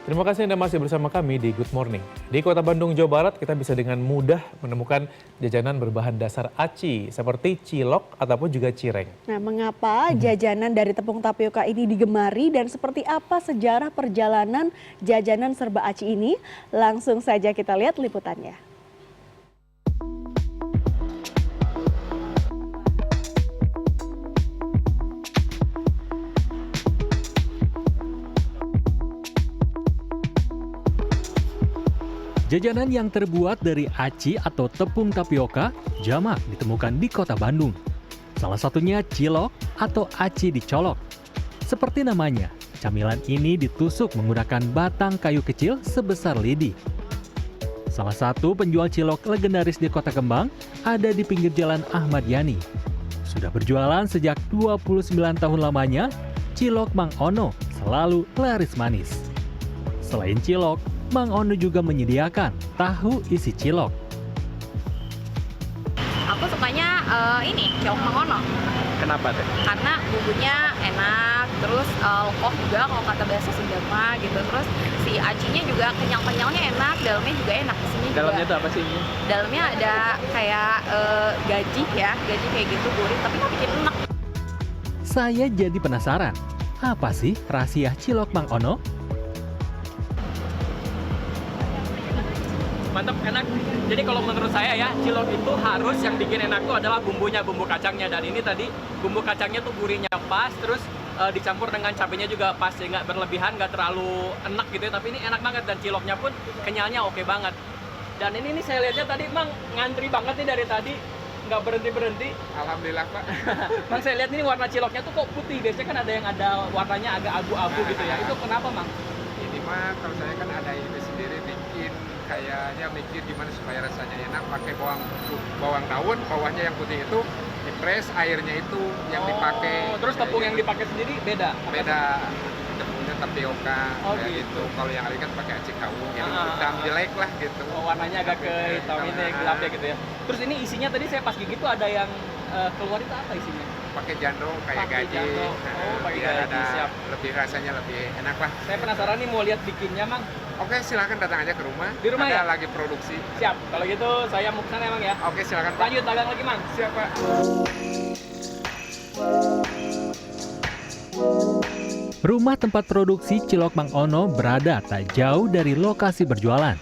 Terima kasih Anda masih bersama kami di Good Morning. Di Kota Bandung, Jawa Barat, kita bisa dengan mudah menemukan jajanan berbahan dasar aci seperti cilok ataupun juga cireng. Nah, mengapa jajanan dari tepung tapioka ini digemari dan seperti apa sejarah perjalanan jajanan serba aci ini? Langsung saja kita lihat liputannya. Jajanan yang terbuat dari aci atau tepung tapioka jamak ditemukan di Kota Bandung. Salah satunya cilok atau aci dicolok. Seperti namanya, camilan ini ditusuk menggunakan batang kayu kecil sebesar lidi. Salah satu penjual cilok legendaris di Kota Kembang ada di pinggir jalan Ahmad Yani. Sudah berjualan sejak 29 tahun lamanya, cilok Mang Ono selalu laris manis. Selain cilok, Mang Ono juga menyediakan tahu isi cilok. Aku sukanya ini cilok Mang Ono. Kenapa teh? Karena bumbunya enak, terus lekoh juga kalau kata bahasa Sunda mah gitu. Terus si acinya juga kenyal-kenyalnya enak, dalamnya juga enak. Isinya juga. Dalamnya itu apa sih? Dalamnya ada kayak gaji ya, gaji kayak gitu gurih, tapi kok bikin enak. Saya jadi penasaran, apa sih rahasia cilok Mang Ono? Mantap, enak. Jadi kalau menurut saya ya, cilok itu harus yang bikin enak tuh adalah bumbunya, bumbu kacangnya. Dan ini tadi bumbu kacangnya tuh gurihnya pas, terus dicampur dengan cabenya juga pas, ya nggak berlebihan, nggak terlalu enak gitu ya. Tapi ini enak banget dan ciloknya pun kenyalnya oke banget. Dan ini nih saya lihatnya tadi Mang ngantri banget nih dari tadi, nggak berhenti-berhenti. Alhamdulillah Pak. Mang saya lihat ini warna ciloknya tuh kok putih, biasanya kan ada yang ada warnanya agak abu-abu gitu ya. Itu kenapa Mang? Ini mah kalau saya kan ada ide sendiri bikin, kayaknya mikir gimana supaya rasanya enak, pakai bawang daun, bawahnya yang putih itu dipres, airnya itu yang dipakai. Terus tepung yang dipakai sendiri beda? Beda, tepungnya tapioka kayak gitu. gitu. Kalau yang lain kan pakai aci kawung, jadi hitam jelek lah gitu. Warnanya agak ke hitam ini, gelap ya gitu ya. Terus ini isinya tadi saya pas gigit tuh ada yang keluar itu apa isinya? Pakai jandung kayak Pakai gaji. jandung. Oh, pakai biar gaji, ada siap. lebih rasanya lebih enak lah. Saya penasaran nih mau lihat bikinnya Mang. Oke, silakan datang aja ke rumah. Di rumah ada ya? lagi produksi. Siap, kalau gitu saya mau kesana Mang ya. Oke, silakan Pak. Lanjut dagang lagi Mang. Siap Pak. Rumah tempat produksi cilok Mang Ono berada tak jauh dari lokasi berjualan.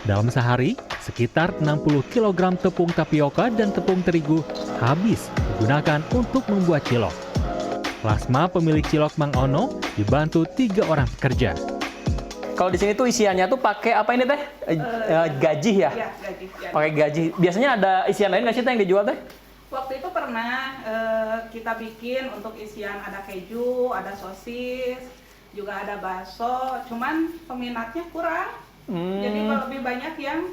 Dalam sehari, sekitar 60 kg tepung tapioka dan tepung terigu habis digunakan untuk membuat cilok. Lasma pemilik cilok Mang Ono dibantu 3 orang pekerja. Kalau di sini tuh isiannya tuh pakai apa ini teh? Gaji ya? Iya, gaji. Ya. Pakai gaji. Biasanya ada isian lain nggak sih teh yang dijual teh? Waktu itu pernah kita bikin untuk isian ada keju, ada sosis, juga ada bakso. Cuman peminatnya kurang. Jadi lebih banyak yang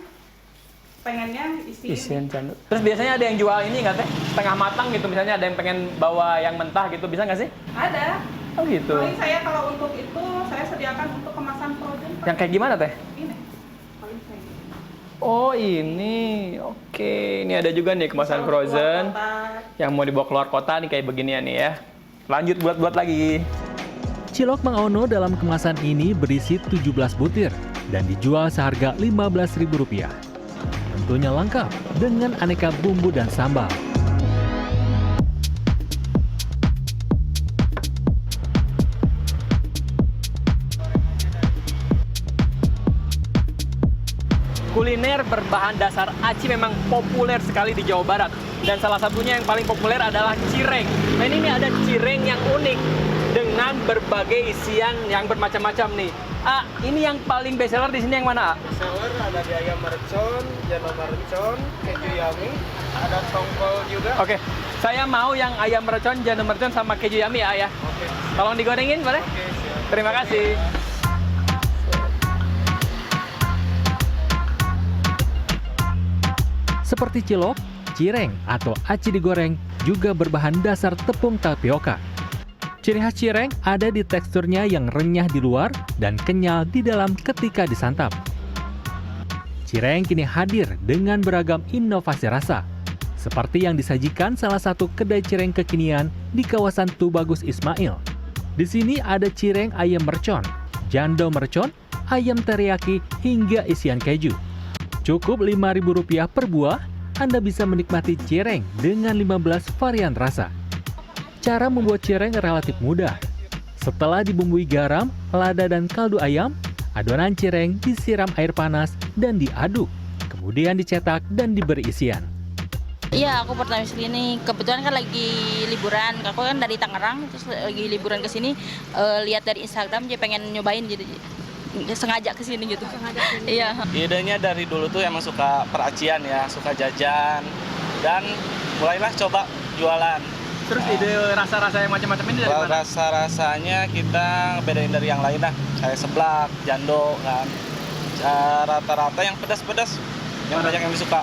pengennya Isian candu. Terus biasanya ada yang jual ini nggak teh? Setengah matang gitu, misalnya ada yang pengen bawa yang mentah gitu, bisa nggak sih? Ada. Oh gitu. Paling saya kalau untuk itu saya sediakan untuk kemasan frozen. Pak. Yang kayak gimana teh? Ini. Paling saya. Oh ini, oke. Ini ada juga nih kemasan Bisa frozen keluar kota. yang mau dibawa keluar kota nih kayak beginian nih ya. Lanjut buat lagi. Cilok Mang Ono dalam kemasan ini berisi 17 butir dan dijual seharga Rp15.000. Tentunya lengkap dengan aneka bumbu dan sambal. Kuliner berbahan dasar aci memang populer sekali di Jawa Barat. Dan salah satunya yang paling populer adalah cireng. Nah ini ada cireng yang unik dengan berbagai isian yang bermacam-macam nih. Ini yang paling best seller di sini yang mana? Seller ada di ayam mercon, jano mercon, keju yummy, ada tongkol juga. Oke, saya mau yang ayam mercon, jano mercon sama keju yummy ya. Oke. Tolong digorengin boleh? Oke, siap. Terima kasih. Seperti cilok, cireng atau aci digoreng juga berbahan dasar tepung tapioka. Ciri khas cireng ada di teksturnya yang renyah di luar dan kenyal di dalam ketika disantap. Cireng kini hadir dengan beragam inovasi rasa, seperti yang disajikan salah satu kedai cireng kekinian di kawasan Tubagus Ismail. Di sini ada cireng ayam mercon, jando mercon, ayam teriyaki, hingga isian keju. Cukup Rp5.000 per buah, Anda bisa menikmati cireng dengan 15 varian rasa. Cara membuat cireng relatif mudah. Setelah dibumbui garam, lada, dan kaldu ayam, adonan cireng disiram air panas dan diaduk. Kemudian dicetak dan diberi isian. Iya, aku pertama sini. Kebetulan kan lagi liburan. Aku kan dari Tangerang, terus lagi liburan ke sini. Lihat dari Instagram, jadi pengen nyobain, jadi sengaja ke sini gitu. Iya. Idenya dari dulu tuh emang suka peracian ya, suka jajan, dan mulailah coba jualan. Terus ide rasa-rasa yang macam-macam ini dari mana? Rasa-rasanya kita bedain dari yang lain lah, kayak seblak, jando kan. Rata-rata yang pedas-pedas, yang banyak yang disuka.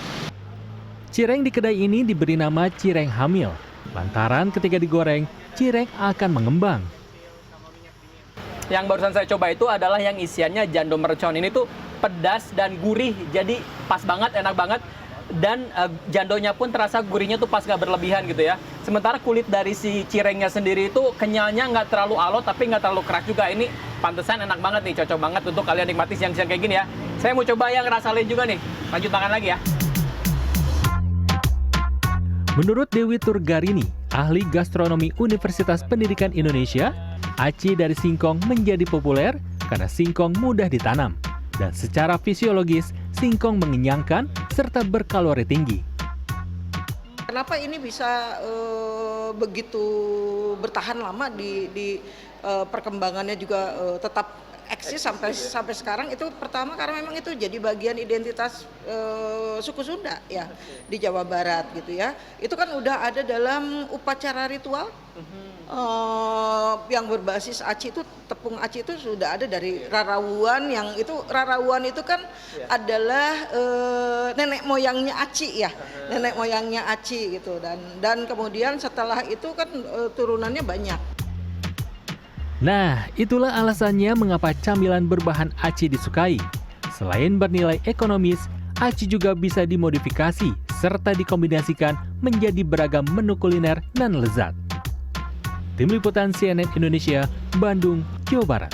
Cireng di kedai ini diberi nama cireng hamil, lantaran ketika digoreng, cireng akan mengembang. Yang barusan saya coba itu adalah yang isiannya jando mercon. Ini tuh pedas dan gurih, jadi pas banget, enak banget. Dan jandonya pun terasa gurihnya tuh pas nggak berlebihan gitu ya. Sementara kulit dari si cirengnya sendiri itu kenyalnya nggak terlalu alot tapi nggak terlalu keras juga. Ini pantesan enak banget nih, cocok banget untuk kalian nikmati siang-siang kayak gini ya. Saya mau coba yang rasa lain juga nih. Lanjut makan lagi ya. Menurut Dewi Turgarini, ahli gastronomi Universitas Pendidikan Indonesia, aci dari singkong menjadi populer karena singkong mudah ditanam. Dan secara fisiologis, singkong mengenyangkan serta berkalori tinggi. Kenapa ini bisa begitu bertahan lama di perkembangannya juga tetap eksis sampai sekarang? Itu pertama karena memang itu jadi bagian identitas suku Sunda ya di Jawa Barat gitu ya. Itu kan udah ada dalam upacara ritual yang berbasis aci. Itu tepung aci itu sudah ada dari Rarawuan, yang itu Rarawuan itu kan adalah nenek moyangnya aci ya, nenek moyangnya aci gitu. Dan kemudian setelah itu kan turunannya banyak. Nah, itulah alasannya mengapa camilan berbahan aci disukai. Selain bernilai ekonomis, aci juga bisa dimodifikasi serta dikombinasikan menjadi beragam menu kuliner dan lezat. Tim Liputan CNN Indonesia, Bandung, Jawa Barat.